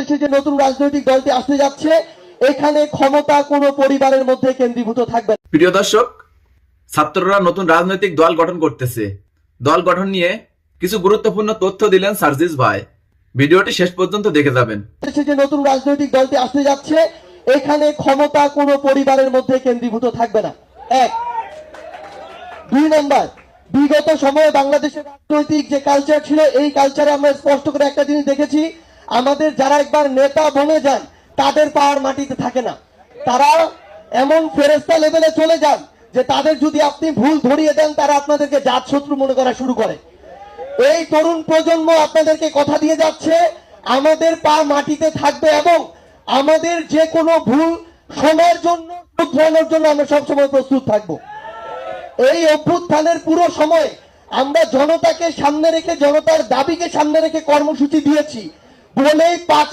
দেশে যে নতুন রাজনৈতিক দলটি আসতে যাচ্ছে, এখানে ক্ষমতা কোনো পরিবারের মধ্যে কেন্দ্রীভূত থাকবে না। প্রিয় দর্শক, ছাত্ররা নতুন রাজনৈতিক দল গঠন করতেছে। দল গঠন নিয়ে কিছু গুরুত্বপূর্ণ তথ্য দিলেন সার্জিস ভাই। ভিডিওটি শেষ পর্যন্ত দেখে যাবেন। দেশে যে নতুন রাজনৈতিক দলটি আসতে যাচ্ছে, এখানে ক্ষমতা কোনো পরিবারের মধ্যে কেন্দ্রীভূত থাকবে না। এক। দুই নম্বর, বিগত সময়ে বাংলাদেশের রাজনৈতিক যে কালচার ছিল, এই কালচারে আমরা স্পষ্ট করে একটা জিনিস দেখেছি, আমাদের যারা একবার নেতা বনে যায় তাদের পাওয়ার মাটিতে থাকে না। তারা এমন ফেরেস্তা লেভেলে চলে যান যে তাদের যদি আপনি ভুল ধরিয়ে দেন, তারা আপনাদেরকে জাত শত্রু মনে করা শুরু করে। এই তরুণ প্রজন্ম আপনাদেরকে কথা দিয়ে যাচ্ছে, আমাদের পা মাটিতে থাকবে এবং আমাদের যে কোনো ভুল শোনার জন্য, শুধরানোর জন্য আমরা সবসময় প্রস্তুত থাকবো। এই অভ্যুত্থানের পুরো সময় আমরা জনতাকে সামনে রেখে, জনতার দাবিকে সামনে রেখে কর্মসূচি দিয়েছি বলেই ৫